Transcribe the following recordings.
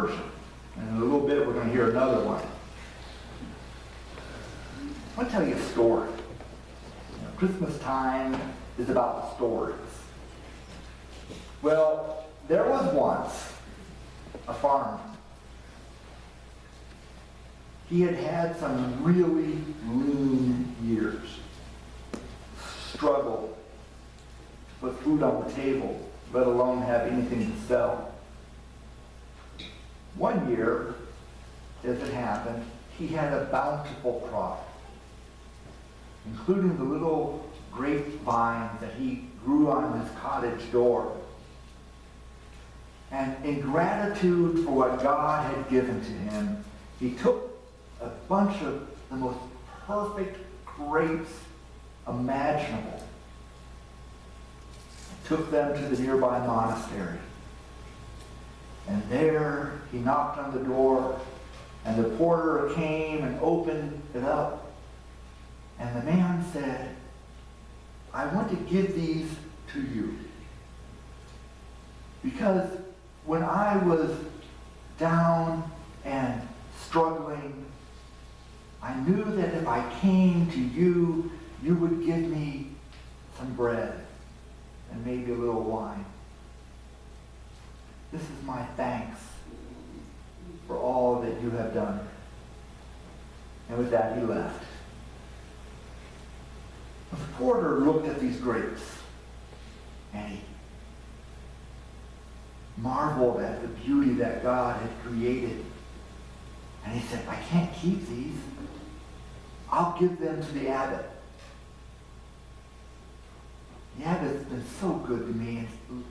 version. And in a little bit, we're going to hear another one. I want to tell you a story. Christmas time is about stories. Well, there was once a farmer. He had had some really lean years. Struggled to put food on the table, let alone have anything to sell. One year, as it happened, he had a bountiful crop, including the little grapevines that he grew on his cottage door. And in gratitude for what God had given to him, he took a bunch of the most perfect grapes imaginable, took them to the nearby monastery. And there he knocked on the door, and the porter came and opened it up. And the man said, I want to give these to you, because when I was down and struggling, I knew that if I came to you, you would give me some bread and maybe a little wine. This is my thanks for all that you have done. And with that, he left. The porter looked at these grapes, and he marveled at the beauty that God had created. And he said, I can't keep these. I'll give them to the abbot. The abbot's been so good to me and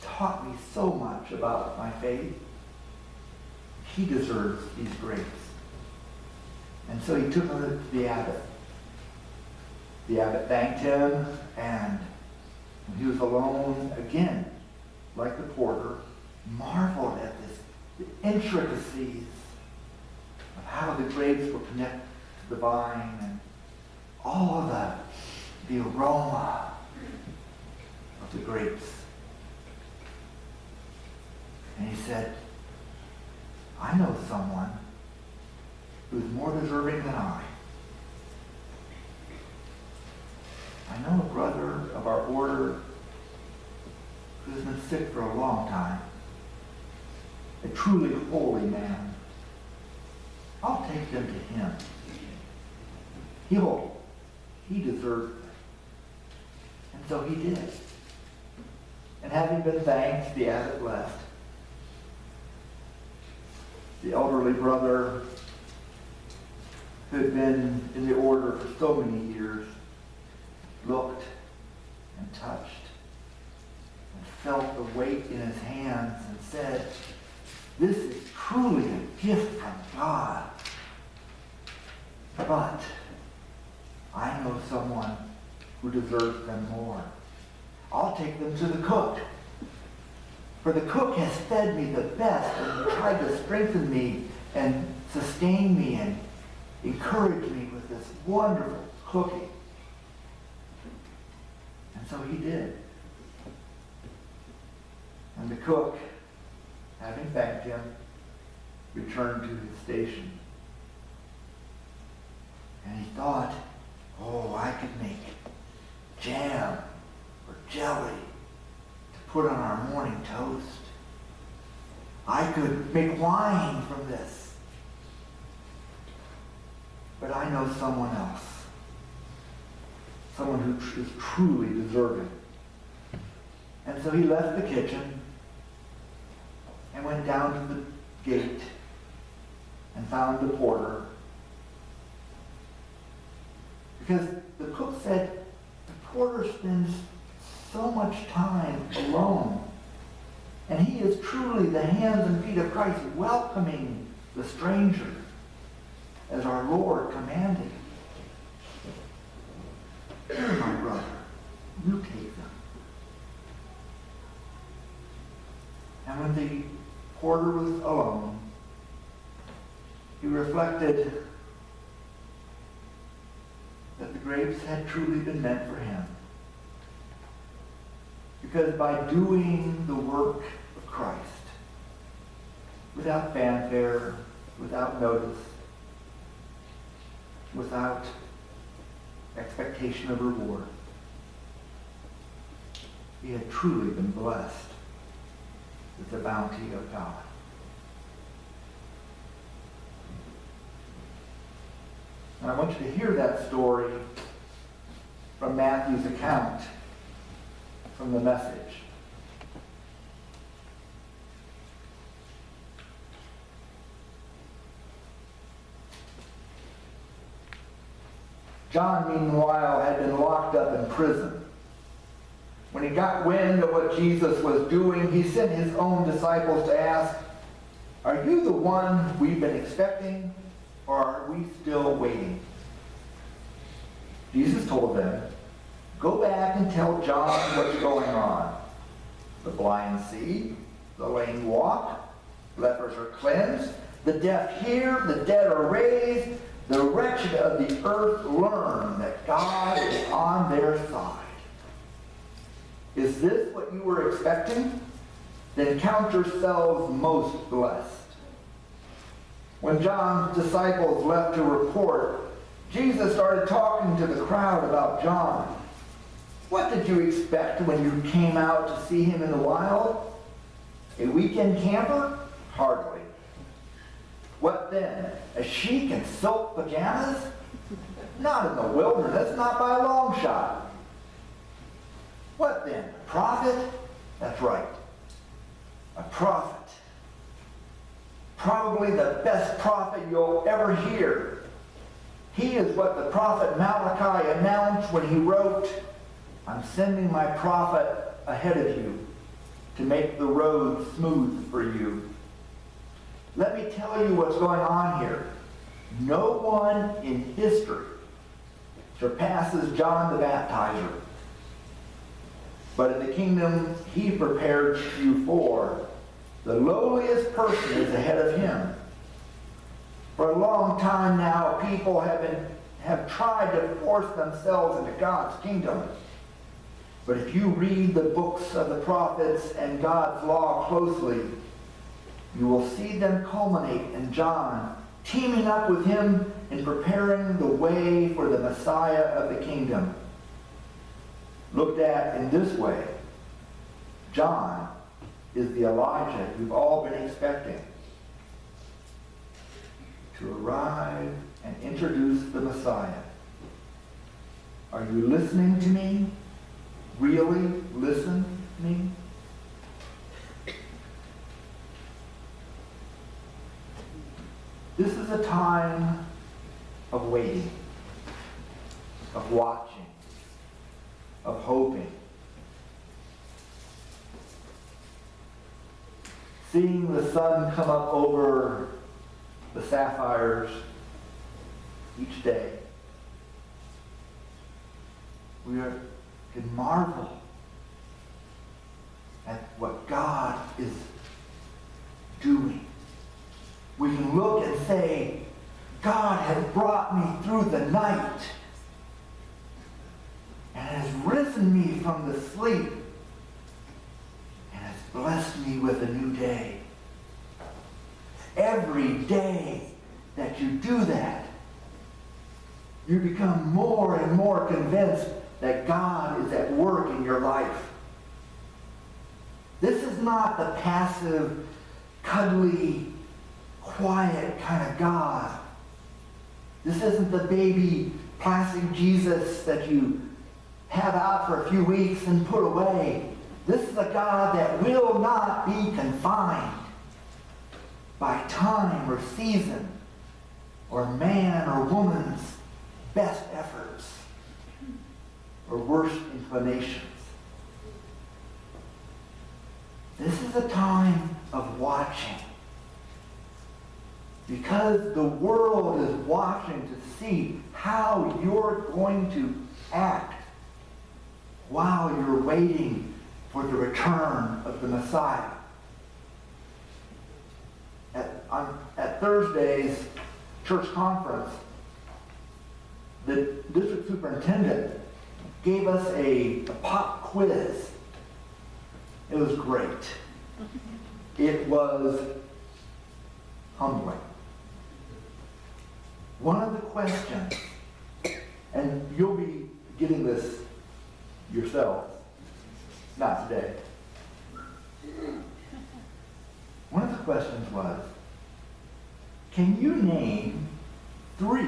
taught me so much about my faith. He deserves these grapes. And so he took them to the abbot. The abbot thanked him, and when he was alone again, like the porter, marveled at the intricacies of how the grapes were connected to the vine and all of the aroma of the grapes. And he said, I know someone who's more deserving than I. I know a brother of our order who's been sick for a long time, a truly holy man. I'll take them to him. He deserved it. And so he did. And having been thanked, the abbot left. The elderly brother, who had been in the order for so many years, looked and touched and felt the weight in his hands and said, this is truly a gift from God. But I know someone who deserves them more. I'll take them to the cook. For the cook has fed me the best and tried to strengthen me and sustain me and encourage me with this wonderful cooking. And so he did. And the cook, having thanked him, returned to his station. And he thought, oh, I could make jam or jelly to put on our morning toast. I could make wine from this. But I know someone else. Someone who is truly deserving. And so he left the kitchen and went down to the gate and found the porter. Because the cook said the porter spends so much time alone. And he is truly the hands and feet of Christ, welcoming the stranger as our Lord commanded. Here, my brother, you take them. And when the porter was alone, he reflected that the grapes had truly been meant for him. Because by doing the work of Christ, without fanfare, without notice, without expectation of reward. He had truly been blessed with the bounty of God. And I want you to hear that story from Matthew's account, from the Message. John, meanwhile, had been locked up in prison. When he got wind of what Jesus was doing, he sent his own disciples to ask, "Are you the one we've been expecting, or are we still waiting?" Jesus told them, "Go back and tell John what's going on. The blind see, the lame walk, lepers are cleansed, the deaf hear, the dead are raised, the wretched of the earth learn that God is on their side." Is this what you were expecting? Then count yourselves most blessed. When John's disciples left to report, Jesus started talking to the crowd about John. What did you expect when you came out to see him in the wild? A weekend camper? Hardly. What then? A chic in silk pajamas? Not in the wilderness, not by a long shot. What then? A prophet? That's right. A prophet. Probably the best prophet you'll ever hear. He is what the prophet Malachi announced when he wrote, "I'm sending my prophet ahead of you to make the road smooth for you." Let me tell you what's going on here. No one in history surpasses John the Baptizer. But in the kingdom he prepared you for, the lowliest person is ahead of him. For a long time now, people have tried to force themselves into God's kingdom. But if you read the books of the prophets and God's law closely, you will see them culminate in John teaming up with him in preparing the way for the Messiah of the kingdom. Looked at in this way, John is the Elijah you've all been expecting to arrive and introduce the Messiah. Are you listening to me? Really listening? This is a time of waiting, of watching, of hoping. Seeing the sun come up over the sapphires each day. We can marvel at what God is doing. We can look and say, God has brought me through the night and has risen me from the sleep and has blessed me with a new day. Every day that you do that, you become more and more convinced that God is at work in your life. This is not the passive, cuddly, quiet kind of God. This isn't the baby plastic Jesus that you have out for a few weeks and put away. This is a God that will not be confined by time or season or man or woman's best efforts or worst inclinations. This is a time of watching, because the world is watching to see how you're going to act while you're waiting for the return of the Messiah. At Thursday's church conference, the district superintendent gave us a pop quiz. It was great. It was humbling. One of the questions, and you'll be getting this yourselves, not today. One of the questions was, can you name 3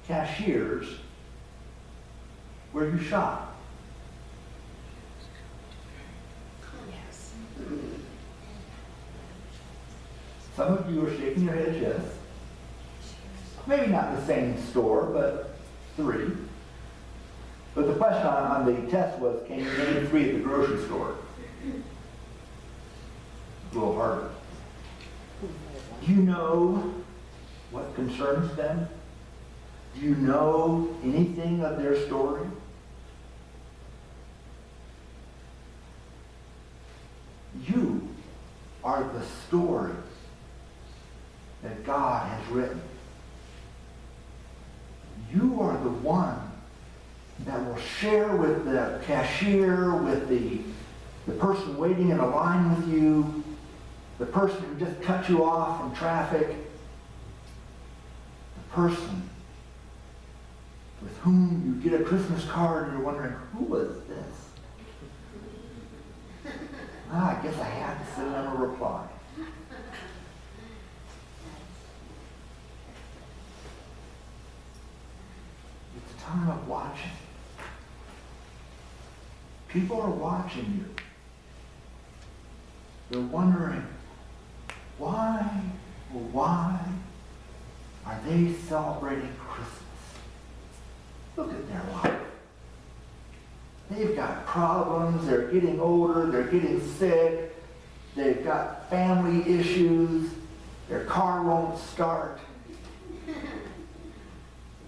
cashiers where you shop? Yes. Some of you are shaking your heads, yes. Maybe not the same store, but 3. But the question on the test was, can you name 3 at the grocery store? A little harder. Do you know what concerns them? Do you know anything of their story? You are the story that God has written. You are the one that will share with the cashier, with the person waiting in a line with you, the person who just cut you off from traffic, the person with whom you get a Christmas card and you're wondering, who was this? I guess I had to send them a reply. It's a time of watching. People are watching you. They're wondering, why are they celebrating Christmas? Look at their life. They've got problems, they're getting older, they're getting sick, they've got family issues, their car won't start.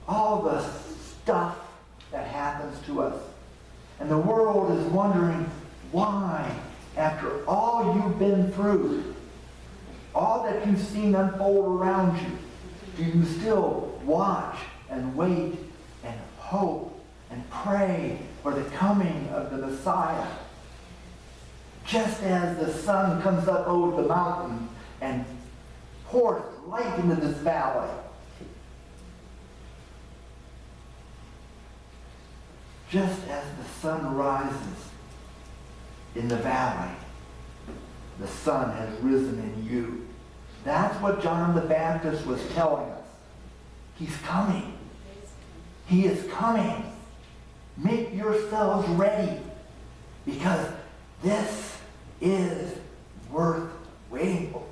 All the stuff that happens to us. And the world is wondering, why, after all you've been through, all that you've seen unfold around you, do you still watch and wait and hope and pray for the coming of the Messiah? Just as the sun comes up over the mountain and pours light into this valley, just as the sun rises in the valley, the sun has risen in you. That's what John the Baptist was telling us. He's coming. He is coming. Make yourselves ready, because this is worth waiting for.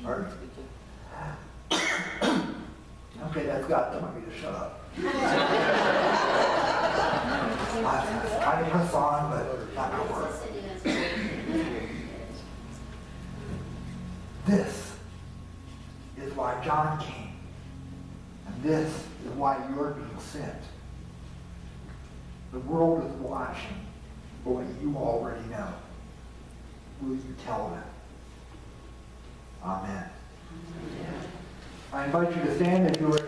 Pardon? Okay, that's got to want me to shut up. I press on, but not going to work. This is why John came. And this is why you're being sent. The world is watching for what you already know. Will you tell them? Amen. I invite you to stand if you are